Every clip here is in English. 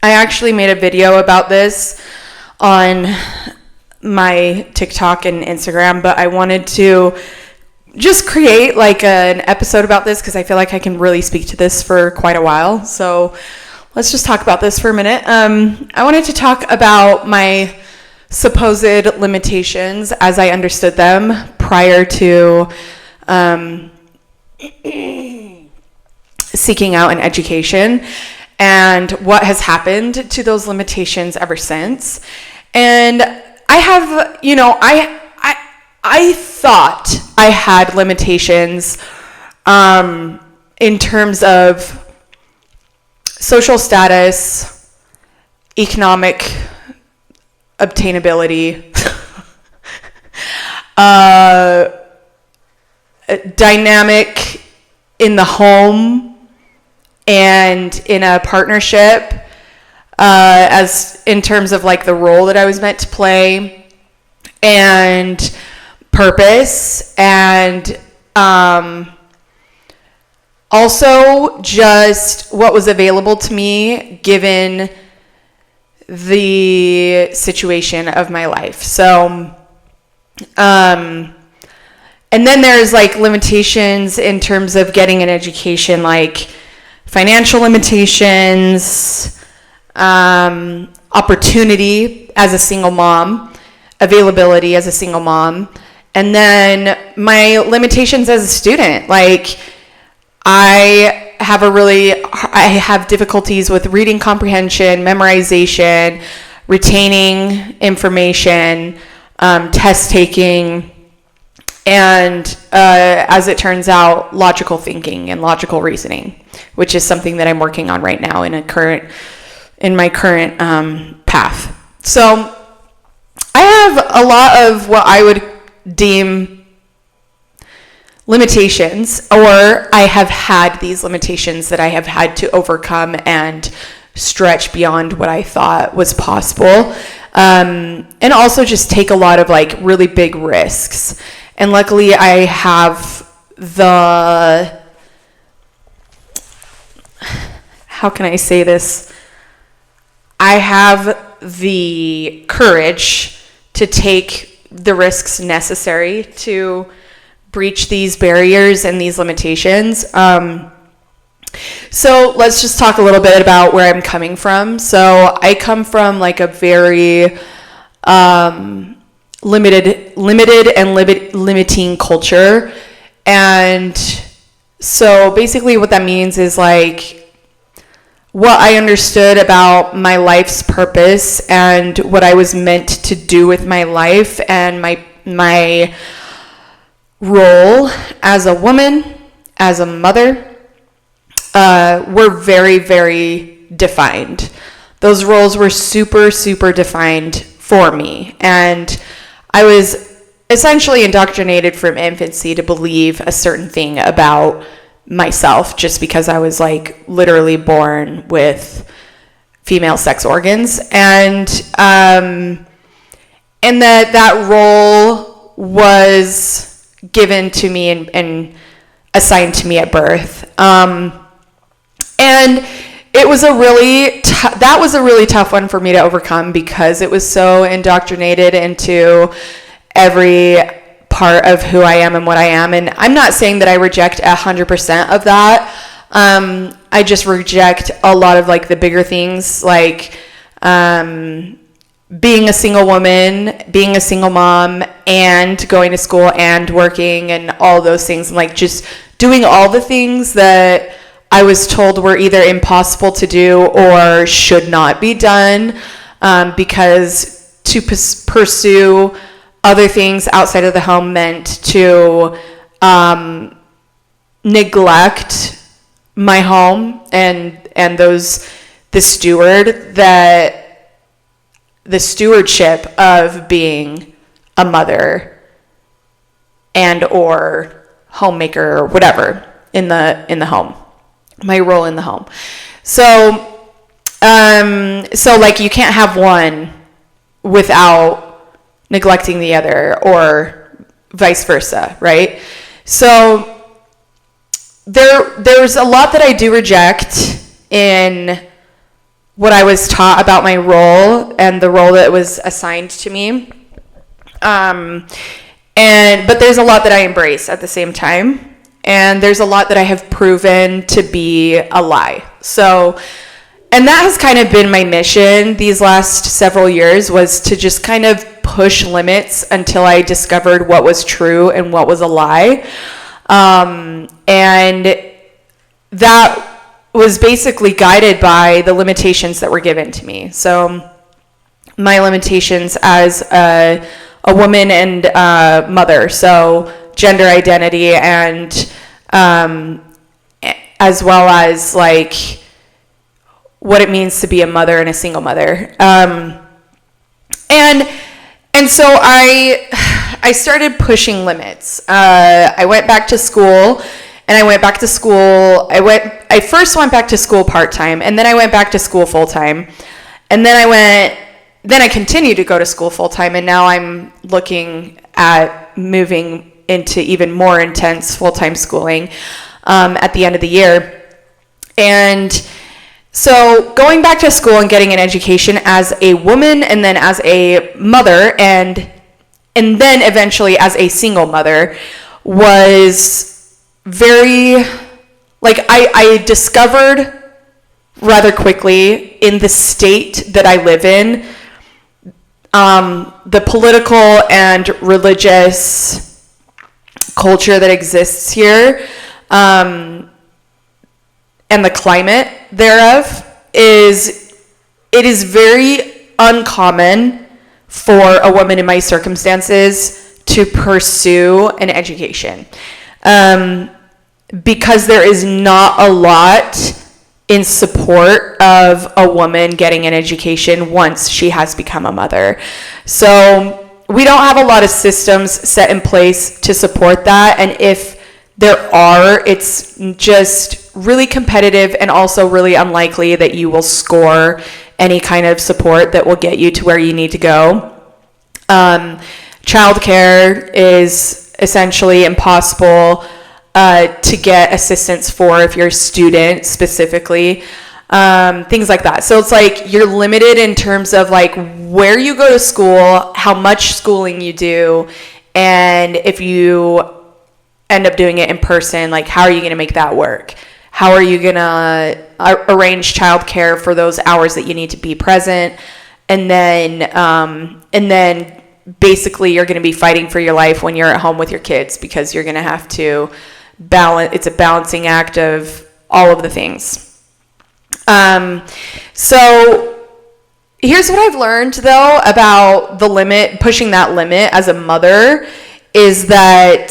I actually made a video about this on my TikTok and Instagram, but I wanted to just create like an episode about this because I feel like I can really speak to this for quite a while. So let's just talk about this for a minute. I wanted to talk about my supposed limitations as I understood them prior to seeking out an education, and what has happened to those limitations ever since. And I have, I thought I had limitations in terms of social status, economic obtainability, dynamic in the home and in a partnership, as in terms of like the role that I was meant to play, and purpose, and also just what was available to me given the situation of my life. So and then there's like limitations in terms of getting an education, like financial limitations, opportunity as a single mom, availability as a single mom, and then my limitations as a student. Like I have difficulties with reading comprehension, memorization, retaining information, test taking, and as it turns out, logical thinking and logical reasoning, which is something that I'm working on right now in my current path. So I have a lot of what I would deem limitations, or I have had these limitations that I have had to overcome and stretch beyond what I thought was possible, and also just take a lot of like really big risks. And luckily I have how can I say this? I have the courage to take the risks necessary to breach these barriers and these limitations. So let's just talk a little bit about where I'm coming from. So I come from like a very limiting culture. And so basically what that means is like what I understood about my life's purpose and what I was meant to do with my life and my role as a woman, as a mother, were very, very defined. Those roles were super, super defined for me. And I was essentially indoctrinated from infancy to believe a certain thing about myself just because I was like literally born with female sex organs. And that role was given to me and assigned to me at birth. And it was that was a really tough one for me to overcome because it was so indoctrinated into every part of who I am and what I am. And I'm not saying that I reject 100% of that. I just reject a lot of like the bigger things, like being a single woman, being a single mom, and going to school and working and all those things, and like just doing all the things that I was told were either impossible to do or should not be done, because to pursue other things outside of the home meant to neglect my home and the stewardship of being a mother and or homemaker or whatever in the home, my role in the home. So like you can't have one without neglecting the other, or vice versa, right? So there's a lot that I do reject in what I was taught about my role and the role that was assigned to me. But there's a lot that I embrace at the same time. And there's a lot that I have proven to be a lie. So, and that has kind of been my mission these last several years, was to just kind of push limits until I discovered what was true and what was a lie. And that was basically guided by the limitations that were given to me. So my limitations as a woman and mother, so gender identity, and as well as like what it means to be a mother and a single mother. And so I started pushing limits. I went back to school. And I first went back to school part-time, and then I went back to school full-time. And then I continued to go to school full-time, and now I'm looking at moving into even more intense full-time schooling at the end of the year. And so going back to school and getting an education as a woman, and then as a mother, and then eventually as a single mother, was very, like, I discovered rather quickly in the state that I live in, the political and religious culture that exists here, and the climate thereof, it is very uncommon for a woman in my circumstances to pursue an education. Because there is not a lot in support of a woman getting an education once she has become a mother. So we don't have a lot of systems set in place to support that. And if there are, it's just really competitive and also really unlikely that you will score any kind of support that will get you to where you need to go. Childcare is essentially impossible to get assistance for if you're a student specifically, things like that. So it's like you're limited in terms of like where you go to school, how much schooling you do, and if you end up doing it in person, like how are you going to make that work? How are you going to arrange childcare for those hours that you need to be present? And then basically you're going to be fighting for your life when you're at home with your kids, because you're going to have to balance. It's a balancing act of all of the things. So here's what I've learned though about pushing that limit as a mother, is that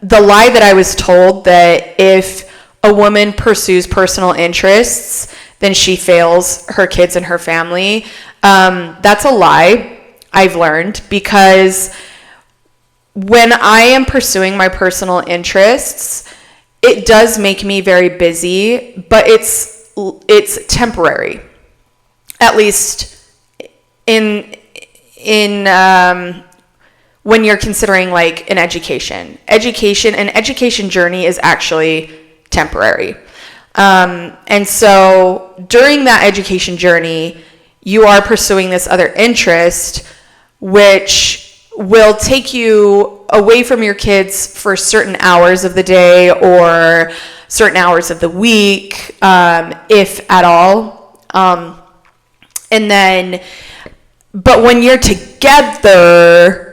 the lie that I was told that if a woman pursues personal interests, then she fails her kids and her family. That's a lie, I've learned, because when I am pursuing my personal interests, it does make me very busy, but it's temporary. At least in when you're considering like an education journey is actually temporary. And so during that education journey, you are pursuing this other interest, which will take you away from your kids for certain hours of the day or certain hours of the week, if at all. But when you're together,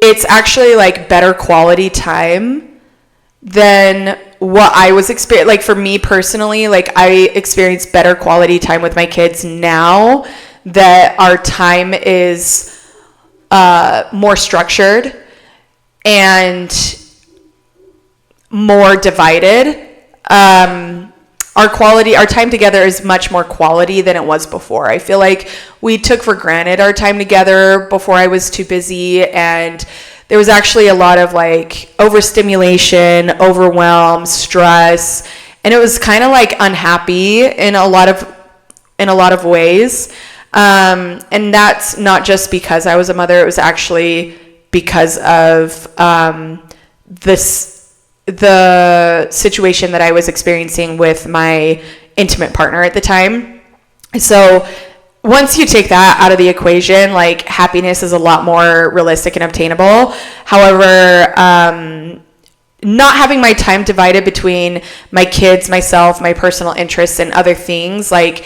it's actually like better quality time than what I was experiencing. Like for me personally, like I experience better quality time with my kids now that our time is more structured and more divided. Our time together is much more quality than it was before. I feel like we took for granted our time together before I was too busy, and there was actually a lot of like overstimulation, overwhelm, stress, and it was kind of like unhappy in a lot of ways. And that's not just because I was a mother, it was actually because of the situation that I was experiencing with my intimate partner at the time. So once you take that out of the equation, like happiness is a lot more realistic and obtainable. However, not having my time divided between my kids, myself, my personal interests, and other things, like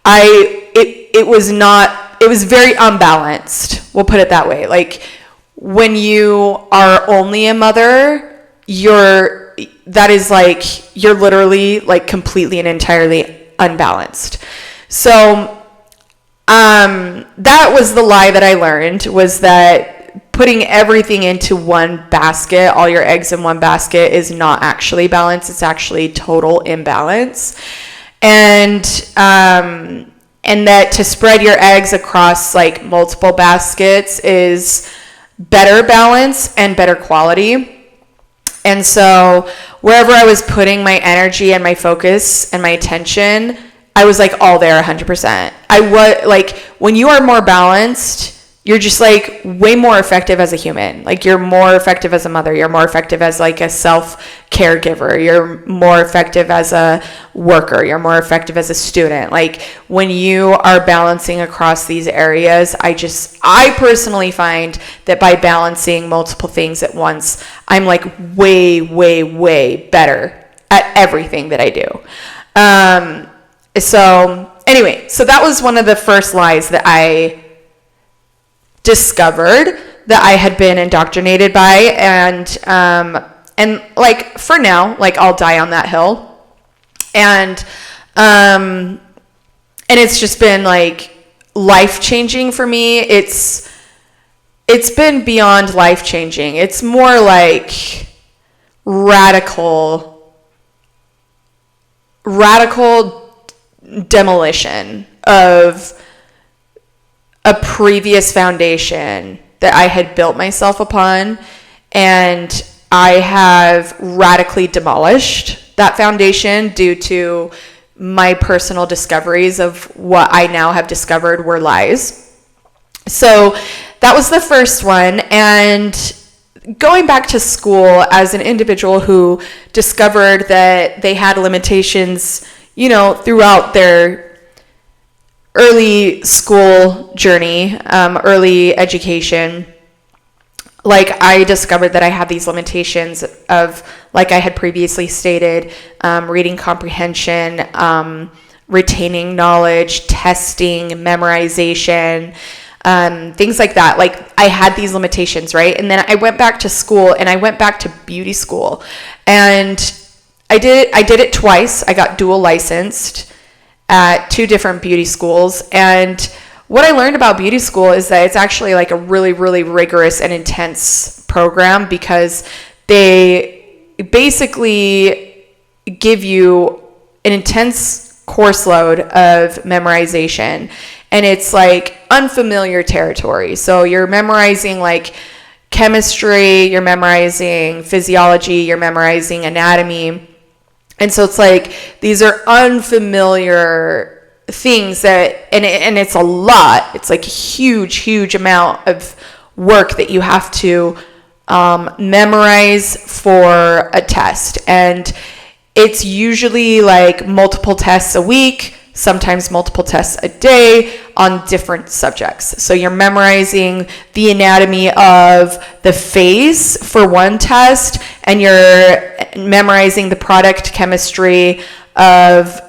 it was very unbalanced. We'll put it that way. Like when you are only a mother, you're literally like completely and entirely unbalanced. So that was the lie that I learned, was that putting everything into one basket, all your eggs in one basket, is not actually balance. It's actually total imbalance. And that to spread your eggs across like multiple baskets is better balance and better quality. And so wherever I was putting my energy and my focus and my attention, I was like all there 100%. I was like, when you are more balanced, you're just like way more effective as a human. Like you're more effective as a mother. You're more effective as like a self-caregiver. You're more effective as a worker. You're more effective as a student. Like when you are balancing across these areas, I personally find that by balancing multiple things at once, I'm like way, way, way better at everything that I do. So anyway, so that was one of the first lies that I discovered that I had been indoctrinated by, and like for now, like I'll die on that hill, and it's just been like life-changing for me. It's been beyond life-changing. It's more like radical demolition of a previous foundation that I had built myself upon, and I have radically demolished that foundation due to my personal discoveries of what I now have discovered were lies. So that was the first one. And going back to school as an individual who discovered that they had limitations, you know, throughout their early school journey, early education, like I discovered that I had these limitations of, like I had previously stated, reading comprehension, retaining knowledge, testing, memorization, things like that. Like I had these limitations, right? And then I went back to school, and I went back to beauty school, and I did it twice. I got dual licensed at 2 different beauty schools. And what I learned about beauty school is that it's actually like a really, really rigorous and intense program, because they basically give you an intense course load of memorization. And it's like unfamiliar territory. So you're memorizing like chemistry, you're memorizing physiology, you're memorizing anatomy. And so it's like, these are unfamiliar things that, and it's a lot. It's like a huge, huge amount of work that you have to memorize for a test. And it's usually like multiple tests a week, sometimes multiple tests a day on different subjects. So you're memorizing the anatomy of the face for one test, and you're memorizing the product chemistry of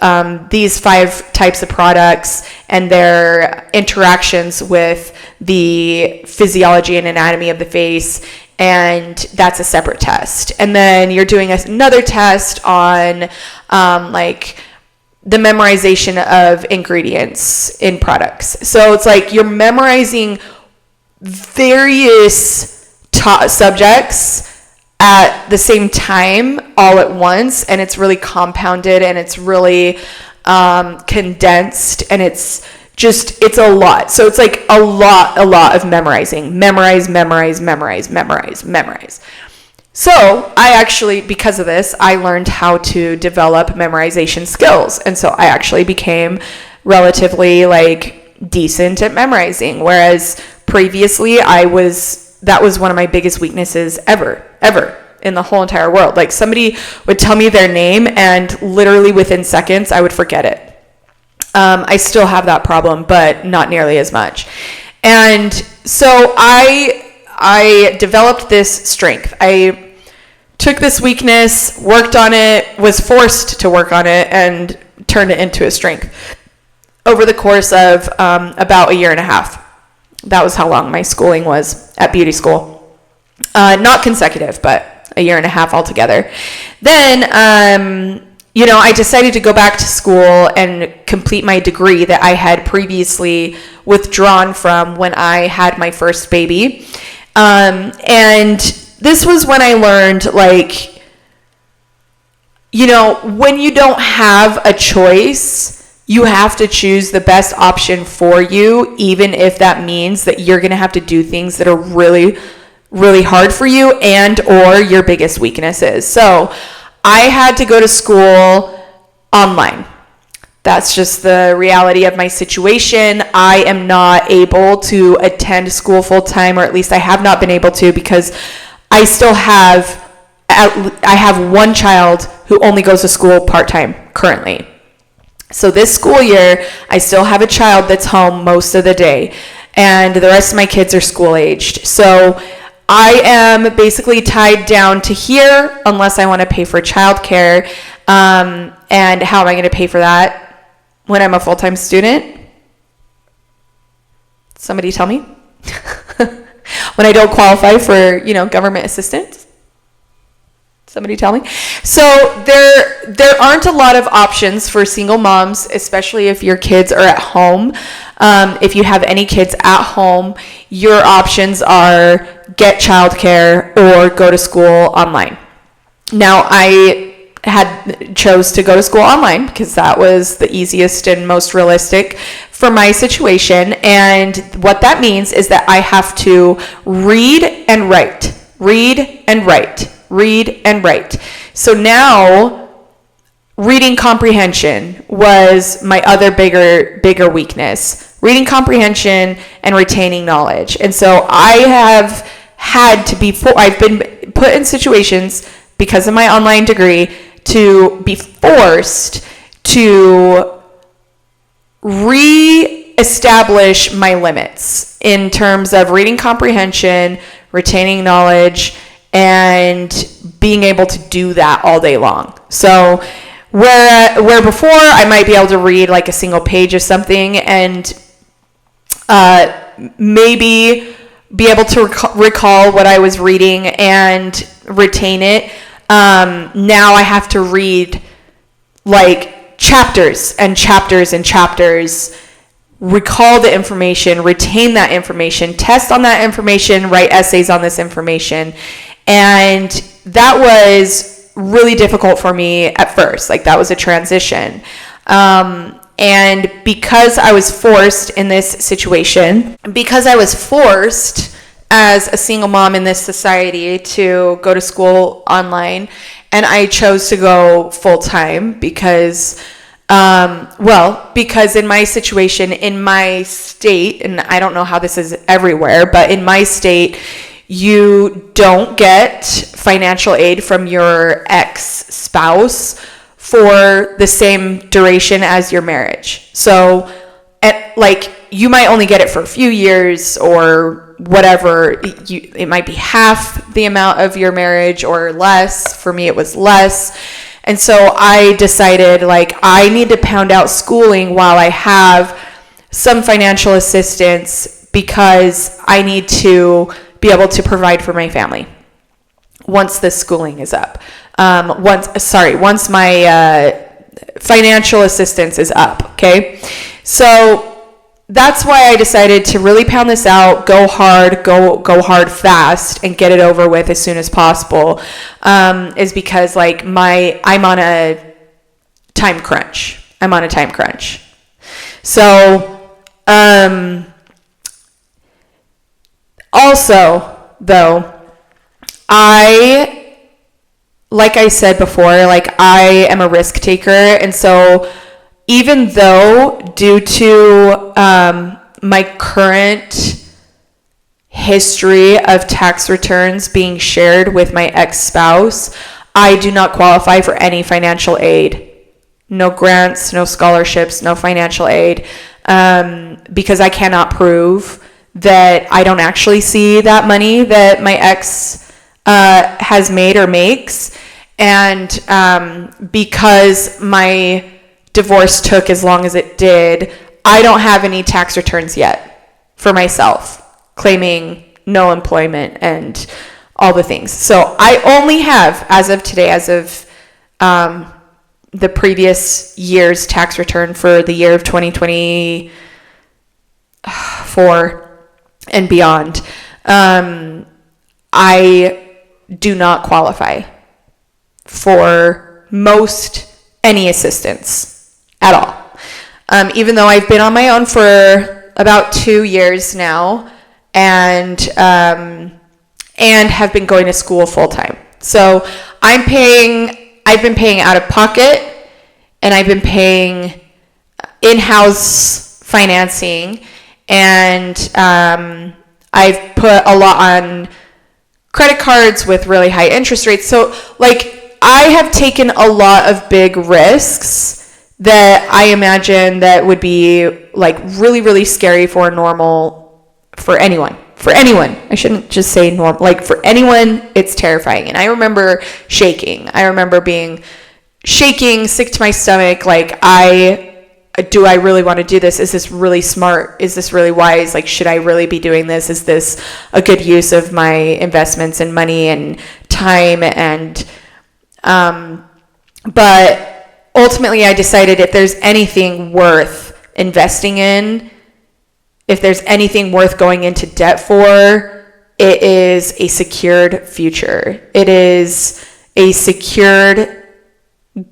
these 5 types of products and their interactions with the physiology and anatomy of the face, and that's a separate test. And then you're doing another test on like the memorization of ingredients in products. So it's like you're memorizing various subjects at the same time all at once, and it's really compounded, and it's really condensed, and it's a lot. So it's like a lot of memorizing. Memorize. So I actually, because of this, I learned how to develop memorization skills. And so I actually became relatively like decent at memorizing. Whereas previously that was one of my biggest weaknesses ever in the whole entire world. Like somebody would tell me their name, and literally within seconds I would forget it. I still have that problem, but not nearly as much. And so I developed this strength. I took this weakness, worked on it, was forced to work on it, and turned it into a strength over the course of about a year and a half. That was how long my schooling was at beauty school. Not consecutive, but a year and a half altogether. Then, I decided to go back to school and complete my degree that I had previously withdrawn from when I had my first baby. And this was when I learned, when you don't have a choice, you have to choose the best option for you, even if that means that you're going to have to do things that are really, really hard for you and or your biggest weaknesses. So I had to go to school online. That's just the reality of my situation. I am not able to attend school full time, or at least I have not been able to, because I have one child who only goes to school part-time currently. So this school year, I still have a child that's home most of the day, and the rest of my kids are school-aged. So I am basically tied down to here unless I want to pay for childcare. And how am I going to pay for that when I'm a full-time student? Somebody tell me. When I don't qualify for, government assistance. Somebody tell me. So there aren't a lot of options for single moms, especially if your kids are at home. If you have any kids at home, your options are get childcare or go to school online. Now, I chose to go to school online because that was the easiest and most realistic for my situation. And what that means is that I have to read and write. So now reading comprehension was my other bigger weakness. Reading comprehension and retaining knowledge. And so I've been put in situations because of my online degree to be forced to re-establish my limits in terms of reading comprehension, retaining knowledge, and being able to do that all day long. So where before I might be able to read like a single page of something and maybe be able to recall what I was reading and retain it, now I have to read like chapters and chapters and chapters, recall the information, retain that information, test on that information, write essays on this information. And that was really difficult for me at first. Like, that was a transition. And because I was forced in this situation, because I was forced as a single mom in this society to go to school online, and I chose to go full time because in my situation, in my state, and I don't know how this is everywhere, but in my state, you don't get financial aid from your ex-spouse for the same duration as your marriage. So, you might only get it for a few years or whatever. It might be half the amount of your marriage or less. For me, it was less. And so I decided, I need to pound out schooling while I have some financial assistance because I need to be able to provide for my family once the schooling is up. Once my financial assistance is up, okay? So that's why I decided to really pound this out, go hard fast, and get it over with as soon as possible, is because I'm on a time crunch. So, also, though, like I said before, I am a risk taker, and so even though due to my current history of tax returns being shared with my ex-spouse, I do not qualify for any financial aid no grants, no scholarships, no financial aid, because I cannot prove that I don't actually see that money that my ex has made or makes. And because my divorce took as long as it did, I don't have any tax returns yet for myself, claiming no employment and all the things. So I only have, as of today, as of the previous year's tax return for the year of 2024 and beyond, I do not qualify for any assistance at all. Even though I've been on my own for about 2 years now, and have been going to school full time. So I've been paying out of pocket, and I've been paying in-house financing, and I've put a lot on credit cards with really high interest rates. So like, I have taken a lot of big risks that I imagine that would be like really, really scary for anyone. I shouldn't just say normal. Like, for anyone, it's terrifying. And I remember shaking. I remember being shaking, sick to my stomach. Like, do I really want to do this? Is this really smart? Is this really wise? Like, should I really be doing this? Is this a good use of my investments and money and time? And, but ultimately I decided if there's anything worth investing in, if there's anything worth going into debt for, it is a secured future. It is a secured,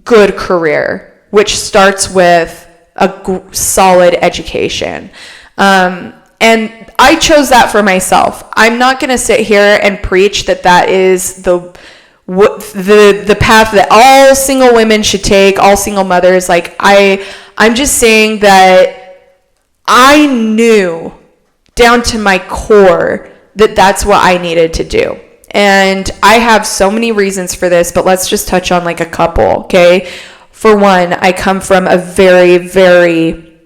good career, which starts with a solid education. And I chose that for myself. I'm not going to sit here and preach that is the path that all single women should take, all single mothers. Like, I'm just saying that I knew down to my core that that's what I needed to do. And I have so many reasons for this, but let's just touch on like a couple, okay? For one, I come from a very, very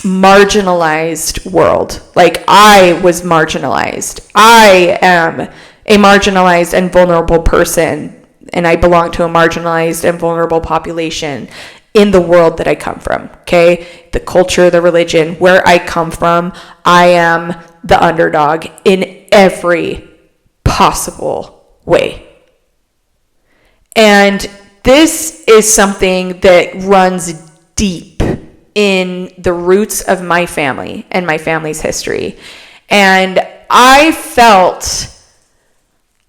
marginalized world. Like, I was marginalized. I am a marginalized and vulnerable person, and I belong to a marginalized and vulnerable population in the world that I come from, okay? The culture, the religion, where I come from, I am the underdog in every possible way. And this is something that runs deep in the roots of my family and my family's history. And I felt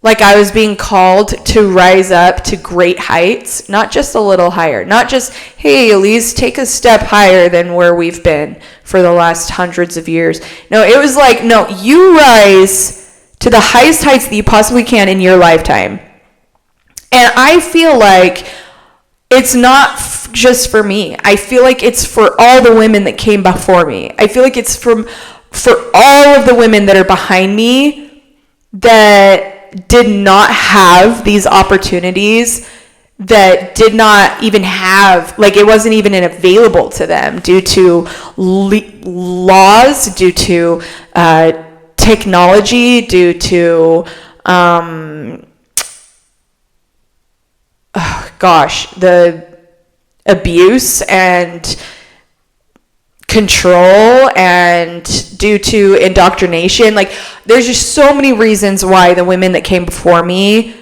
like I was being called to rise up to great heights, not just a little higher, not just, hey, Elise, take a step higher than where we've been for the last hundreds of years. No, it was like, no, you rise to the highest heights that you possibly can in your lifetime. And I feel like it's not just for me. I feel like it's for all the women that came before me. I feel like it's for all of the women that are behind me that did not have these opportunities, that did not even have, like, it wasn't even available to them due to laws, due to technology, due to the abuse and control, and due to indoctrination. Like, there's just so many reasons why the women that came before me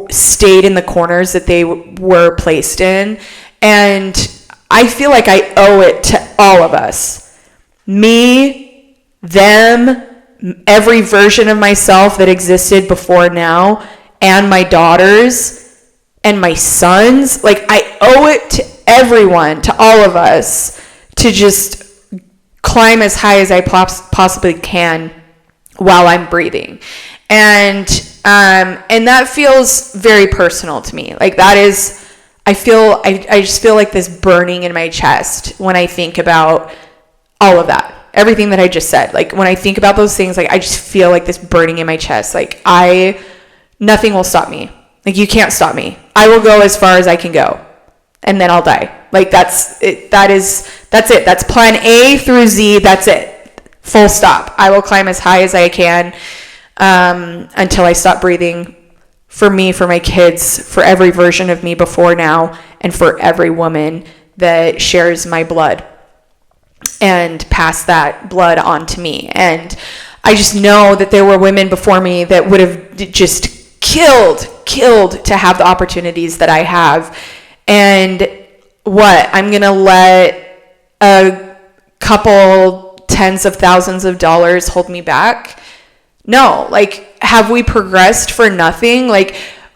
stayed in the corners that they were placed in. And I feel like I owe it to all of us, me, them, every version of myself that existed before now, and my daughters and my sons. Like, I owe it to everyone, to all of us, to just climb as high as I possibly can while I'm breathing. And that feels very personal to me. Like, that is, I just feel like this burning in my chest when I think about all of that, everything that I just said. Like, when I think about those things, like, I just feel like this burning in my chest. Like, nothing will stop me. Like, you can't stop me. I will go as far as I can go. and then I'll die. Like that's it. That's it. That's plan A through Z. That's it. Full stop. I will climb as high as I can until I stop breathing. For me, for my kids, for every version of me before now, and for every woman that shares my blood and pass that blood on to me. And I just know that there were women before me that would have just killed to have the opportunities that I have. And what? I'm going to let a couple tens of thousands of dollars hold me back? No. Like, have we progressed for nothing? Like,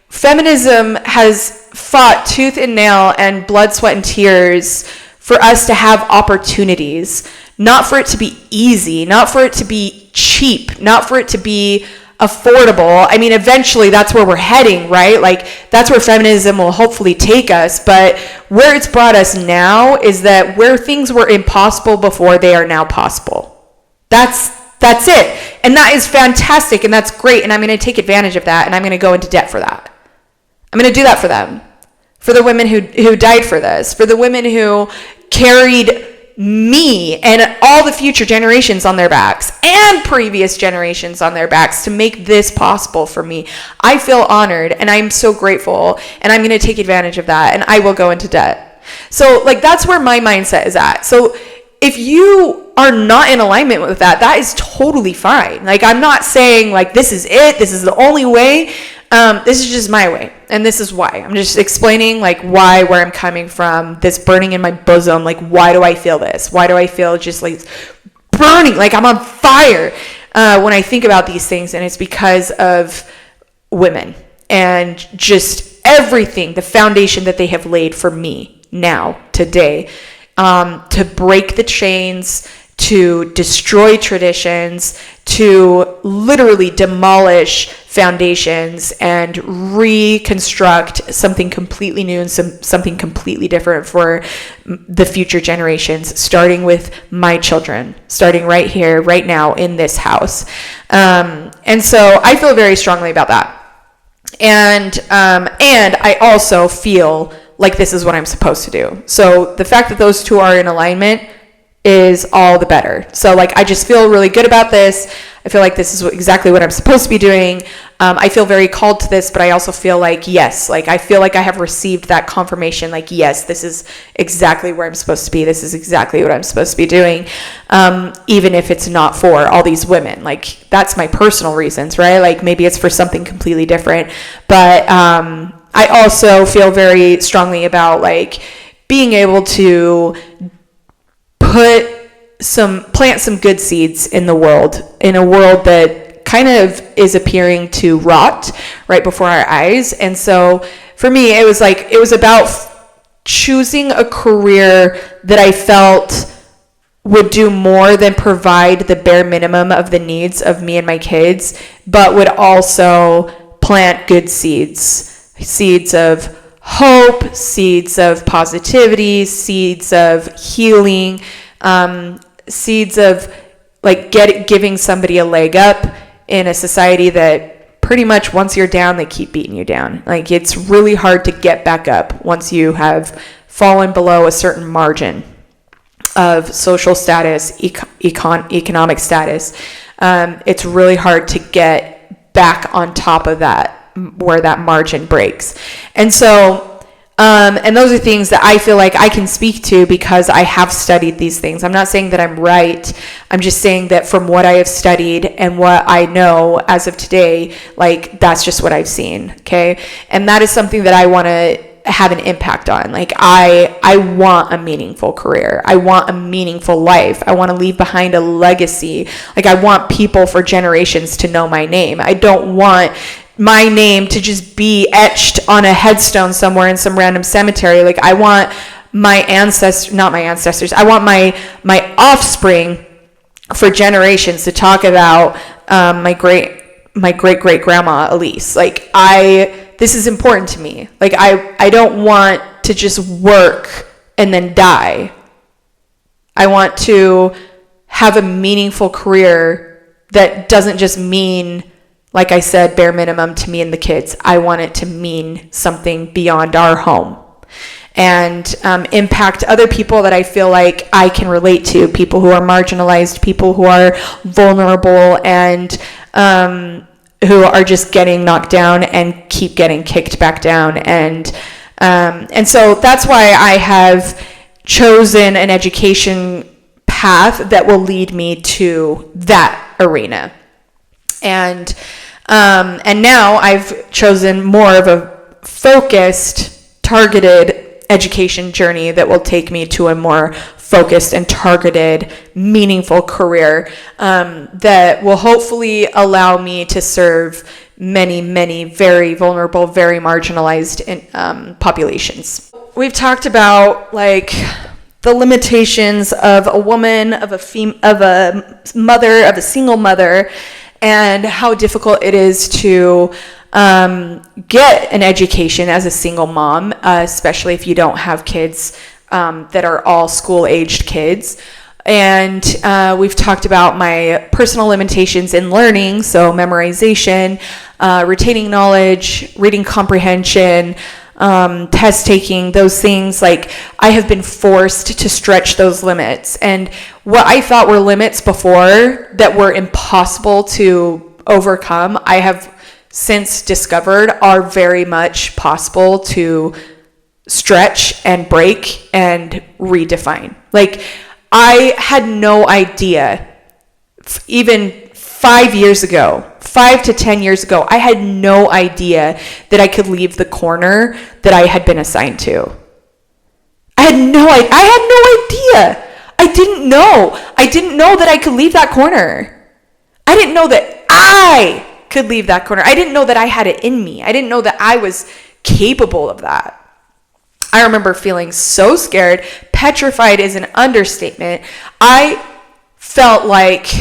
feminism has fought tooth and nail and blood, sweat, and tears for us to have opportunities, not for it to be easy, not for it to be cheap, not for it to be affordable. I mean, eventually that's where we're heading, right? Like, that's where feminism will hopefully take us. But where it's brought us now is that where things were impossible before, they are now possible. That's it. And that is fantastic, and that's great, and I'm going to take advantage of that, and I'm going to go into debt for that. I'm going to do that for them. For the women who died for this. For the women who carried me and all the future generations on their backs and previous generations on their backs to make this possible for me. I feel honored, and I'm so grateful, and I'm going to take advantage of that, and I will go into debt. So, like, that's where my mindset is at. So if you are not in alignment with that, that is totally fine. Like, I'm not saying, like, this is it, this is the only way. This is just my way, and this is why. I'm just explaining, like, why, where I'm coming from, this burning in my bosom. Like, why do I feel this? Why do I feel just, like, burning, like I'm on fire when I think about these things? And it's because of women and just everything, the foundation that they have laid for me now, today, to break the chains, to destroy traditions, to literally demolish foundations and reconstruct something completely new and something completely different for the future generations, starting with my children, starting right here, right now in this house. And so I feel very strongly about that. And I also feel like this is what I'm supposed to do. So the fact that those two are in alignment is all the better. So, like, I just feel really good about this. I feel like this is exactly what I'm supposed to be doing. I feel very called to this, but I also feel like, yes, like, I feel like I have received that confirmation. Like, yes, this is exactly where I'm supposed to be. This is exactly what I'm supposed to be doing. Even if it's not for all these women, like, that's my personal reasons, right? Like, maybe it's for something completely different. But, I also feel very strongly about, like, being able to plant some good seeds in the world, in a world that kind of is appearing to rot right before our eyes. And so for me, it was about choosing a career that I felt would do more than provide the bare minimum of the needs of me and my kids, but would also plant good seeds of hope, seeds of positivity, seeds of healing, seeds of, like, giving somebody a leg up in a society that pretty much, once you're down, they keep beating you down. Like, it's really hard to get back up once you have fallen below a certain margin of social status, economic status. It's really hard to get back on top of that, where that margin breaks. And so, and those are things that I feel like I can speak to because I have studied these things. I'm not saying that I'm right. I'm just saying that from what I have studied and what I know as of today, like, that's just what I've seen. Okay. And that is something that I want to have an impact on. Like, I want a meaningful career. I want a meaningful life. I want to leave behind a legacy. Like, I want people for generations to know my name. I don't want my name to just be etched on a headstone somewhere in some random cemetery. Like, I want my I want my offspring for generations to talk about my great grandma Elise. Like, this is important to me. Like, I don't want to just work and then die. I want to have a meaningful career that doesn't just mean, like I said, bare minimum to me and the kids. I want it to mean something beyond our home. and impact other people that I feel like I can relate to, people who are marginalized, people who are vulnerable, and who are just getting knocked down and keep getting kicked back down. And so that's why I have chosen an education path that will lead me to that arena. And now I've chosen more of a focused, targeted education journey that will take me to a more focused and targeted, meaningful career that will hopefully allow me to serve many, many very vulnerable, very marginalized populations. We've talked about like the limitations of a woman, of a mother, of a single mother, and how difficult it is to get an education as a single mom, especially if you don't have kids that are all school-aged kids. And we've talked about my personal limitations in learning, so memorization, retaining knowledge, reading comprehension, test taking, those things. Like, I have been forced to stretch those limits. And what I thought were limits before that were impossible to overcome, I have since discovered are very much possible to stretch and break and redefine. Like, I had no idea, even 5 to 10 years ago, I had no idea that I could leave the corner that I had been assigned to. I had no idea. I didn't know that I could leave that corner. I didn't know that I could leave that corner. I didn't know that I had it in me. I didn't know that I was capable of that. I remember feeling so scared. Petrified is an understatement. I felt like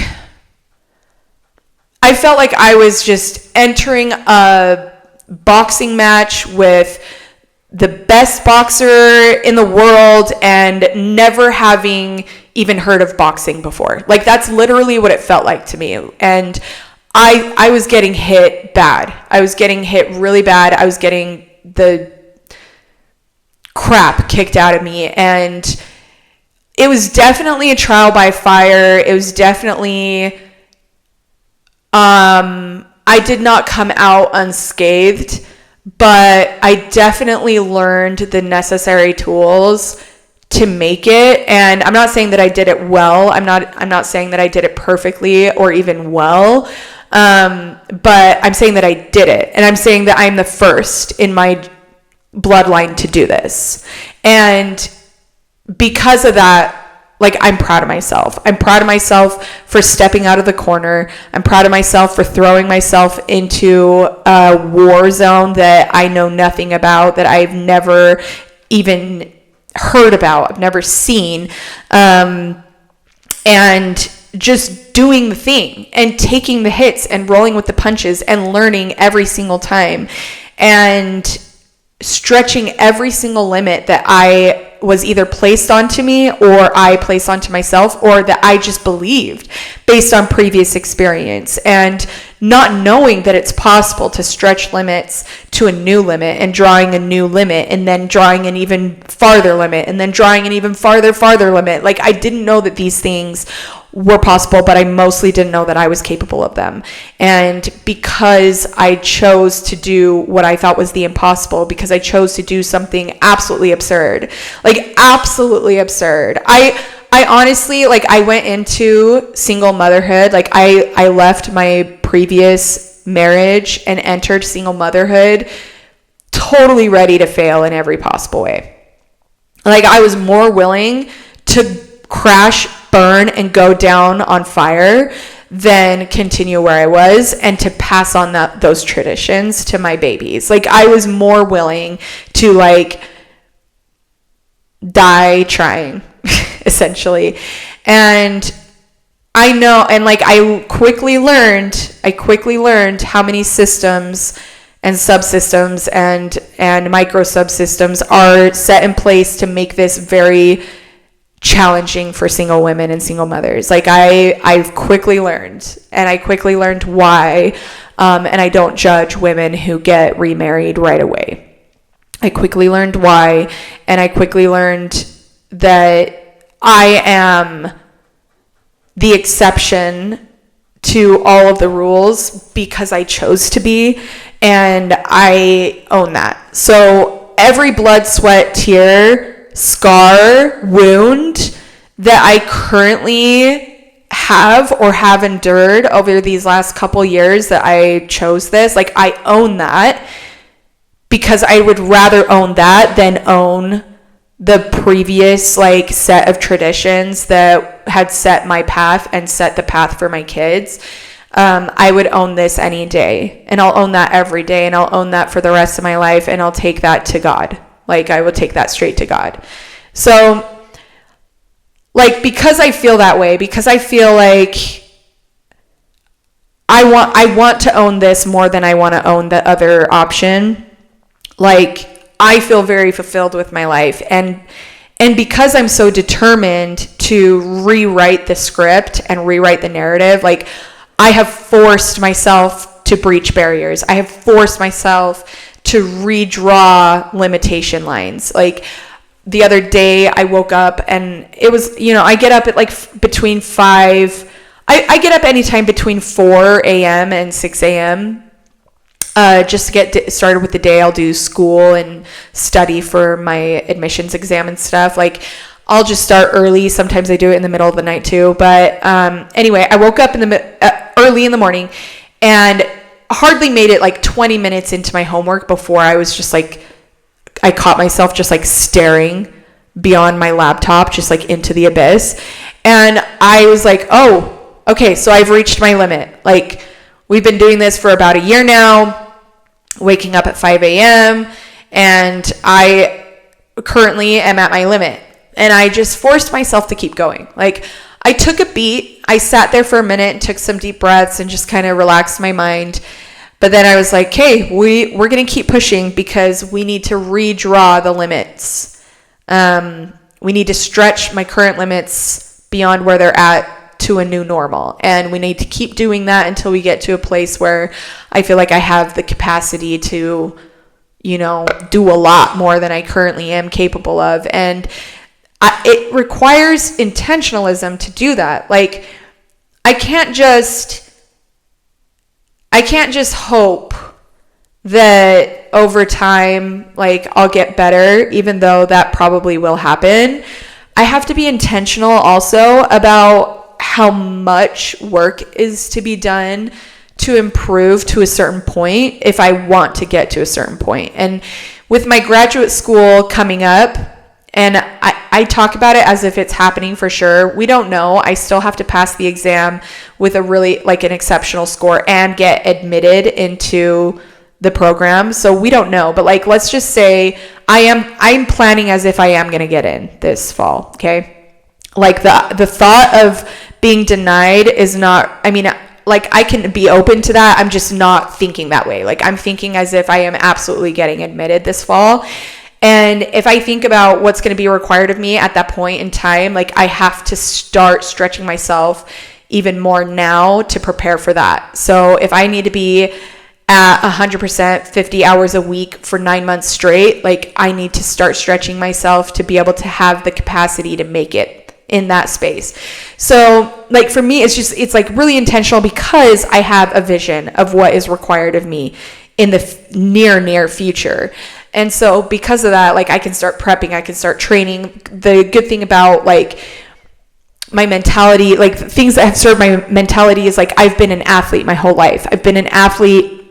I was just entering a boxing match with the best boxer in the world and never having even heard of boxing before. Like, that's literally what it felt like to me. And I was getting hit bad. I was getting hit really bad. I was getting the crap kicked out of me. And it was definitely a trial by fire. It was definitely, I did not come out unscathed, but I definitely learned the necessary tools to make it. And I'm not saying that I did it well. I'm not saying that I did it perfectly or even well. But I'm saying that I did it. And I'm saying that I'm the first in my bloodline to do this. And because of that, like, I'm proud of myself. I'm proud of myself for stepping out of the corner. I'm proud of myself for throwing myself into a war zone that I know nothing about, that I've never even heard about, I've never seen. And just doing the thing and taking the hits and rolling with the punches and learning every single time and stretching every single limit that I was either placed onto me or I placed onto myself, or that I just believed based on previous experience, and not knowing that it's possible to stretch limits to a new limit, and drawing a new limit, and then drawing an even farther limit, and then drawing an even farther limit. Like, I didn't know that these things were possible, but I mostly didn't know that I was capable of them. And because I chose to do what I thought was the impossible, because I chose to do something absolutely absurd, like absolutely absurd. I honestly, like, I went into single motherhood. Like, I left my previous marriage and entered single motherhood totally ready to fail in every possible way. Like, I was more willing to crash, burn, and go down on fire than continue where I was and to pass on those traditions to my babies. Like, I was more willing to, like, die trying, essentially. And I know, and like, I quickly learned how many systems and subsystems and micro subsystems are set in place to make this very challenging for single women and single mothers. Like, I've quickly learned, and I quickly learned why, and I don't judge women who get remarried right away. I quickly learned why, and I quickly learned that I am the exception to all of the rules because I chose to be, and I own that. So every blood, sweat, tear, scar, wound that I currently have or have endured over these last couple years that I chose this, like, I own that, because I would rather own that than own the previous like set of traditions that had set my path and set the path for my kids. I would own this any day, and I'll own that every day, and I'll own that for the rest of my life, and I'll take that to God. Like, I will take that straight to God. So like, because I feel that way, because I feel like I want to own this more than I want to own the other option, like, I feel very fulfilled with my life. And because I'm so determined to rewrite the script and rewrite the narrative, like, I have forced myself to breach barriers. I have forced myself to redraw limitation lines. Like, the other day I woke up and it was, I get up at like between 5, I get up anytime between 4 a.m. and 6 a.m. Just to get started with the day. I'll do school and study for my admissions exam and stuff. Like, I'll just start early. Sometimes I do it in the middle of the night too. But anyway, I woke up early in the morning and hardly made it like 20 minutes into my homework before I was just like, I caught myself just like staring beyond my laptop, just like into the abyss. And I was like, oh, okay, so I've reached my limit. Like, we've been doing this for about a year now, waking up at 5 a.m. and I currently am at my limit. And I just forced myself to keep going. Like, I took a beat. I sat there for a minute and took some deep breaths and just kind of relaxed my mind. But then I was like, hey, we're going to keep pushing because we need to redraw the limits. We need to stretch my current limits beyond where they're at to a new normal. And we need to keep doing that until we get to a place where I feel like I have the capacity to, do a lot more than I currently am capable of. And it requires intentionalism to do that. Like, I can't just hope that over time, like, I'll get better, even though that probably will happen. I have to be intentional also about how much work is to be done to improve to a certain point if I want to get to a certain point. And with my graduate school coming up, and I talk about it as if it's happening for sure. We don't know. I still have to pass the exam with a really, like, an exceptional score and get admitted into the program. So we don't know. But, like, let's just say I'm planning as if I am going to get in this fall. Okay. Like, the thought of being denied is not, like, I can be open to that. I'm just not thinking that way. Like, I'm thinking as if I am absolutely getting admitted this fall. And if I think about what's going to be required of me at that point in time, like, I have to start stretching myself even more now to prepare for that. So if I need to be at 100%, 50 hours a week for 9 months straight, like, I need to start stretching myself to be able to have the capacity to make it in that space. So, like, for me, it's like really intentional because I have a vision of what is required of me in the near future. And so because of that, like, I can start prepping, I can start training. The good thing about, like, my mentality, like, things that have served my mentality is, like, I've been an athlete my whole life. I've been an athlete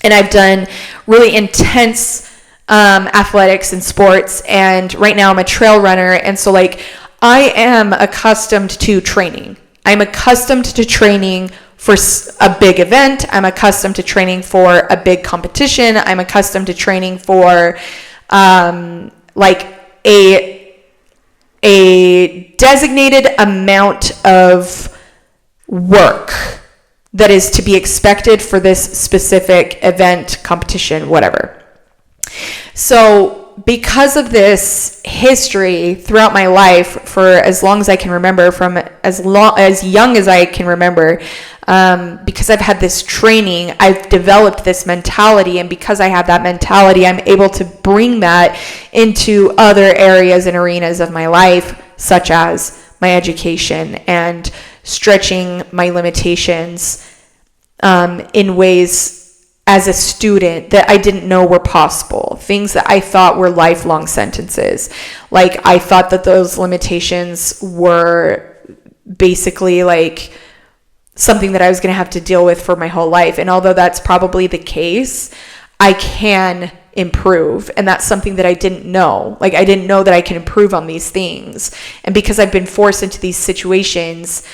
and I've done really intense athletics and sports. And right now I'm a trail runner. And so, like, I am accustomed to training. I'm accustomed to training for a big event. I'm accustomed to training for a big competition. I'm accustomed to training for like a designated amount of work that is to be expected for this specific event, competition, whatever. So because of this history throughout my life, for as long as I can remember, from as young as I can remember, because I've had this training, I've developed this mentality. And because I have that mentality, I'm able to bring that into other areas and arenas of my life, such as my education and stretching my limitations in ways as a student that I didn't know were possible. Things that I thought were lifelong sentences. Like, I thought that those limitations were basically like something that I was going to have to deal with for my whole life. And although that's probably the case, I can improve. And that's something that I didn't know. Like, I didn't know that I can improve on these things. And because I've been forced into these situations,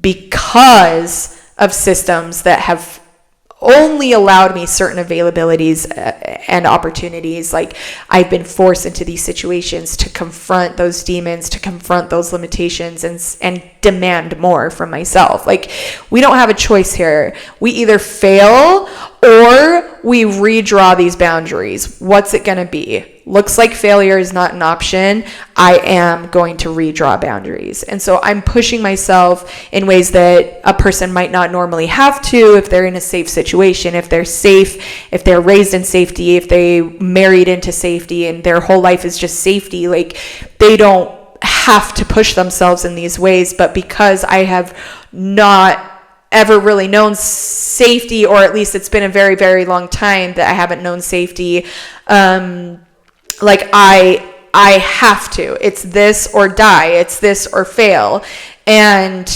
because of systems that have only allowed me certain availabilities and opportunities, like, I've been forced into these situations to confront those demons, to confront those limitations, and demand more from myself. Like, we don't have a choice here. We either fail or we redraw these boundaries. What's it going to be? Looks like failure is not an option. I am going to redraw boundaries. And so I'm pushing myself in ways that a person might not normally have to if they're in a safe situation, if they're safe, if they're raised in safety, if they married into safety and their whole life is just safety. Like, they don't have to push themselves in these ways. But because I have not ever really known safety, or at least it's been a very, very long time that I haven't known safety, like, I have to. It's this or die. It's this or fail. And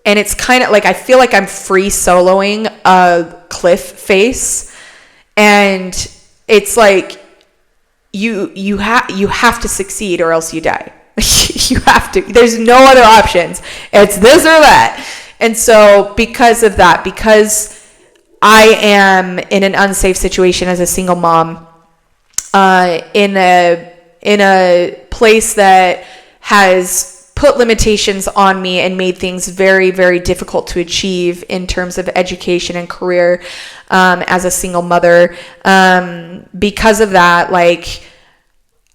it's kind of like, I feel like I'm free soloing a cliff face. And it's like, you have to succeed or else you die. You have to. There's no other options. It's this or that. And so because of that, because I am in an unsafe situation as a single mom, in a place that has put limitations on me and made things very, very difficult to achieve in terms of education and career, as a single mother. Because of that, like,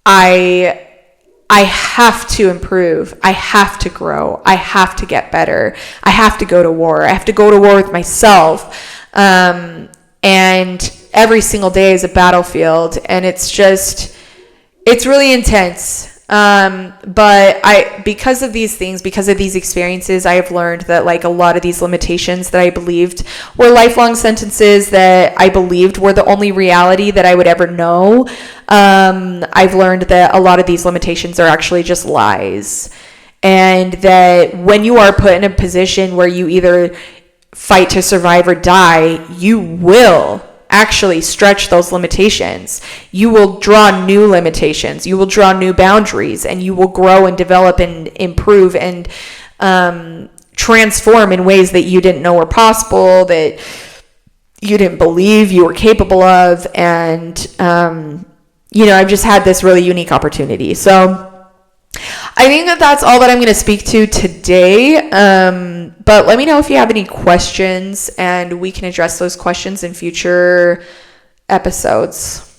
I have to improve. I have to grow. I have to get better. I have to go to war. I have to go to war with myself. And every single day is a battlefield, and it's really intense. But because of these things, because of these experiences, I have learned that, like, a lot of these limitations that I believed were lifelong sentences, that I believed were the only reality that I would ever know. I've learned that a lot of these limitations are actually just lies. And that when you are put in a position where you either fight to survive or die, you will actually stretch those limitations. You will draw new limitations. You will draw new boundaries, and you will grow and develop and improve and transform in ways that you didn't know were possible, that you didn't believe you were capable of. And, I've just had this really unique opportunity. So I think that that's all that I'm going to speak to today. But let me know if you have any questions, and we can address those questions in future episodes.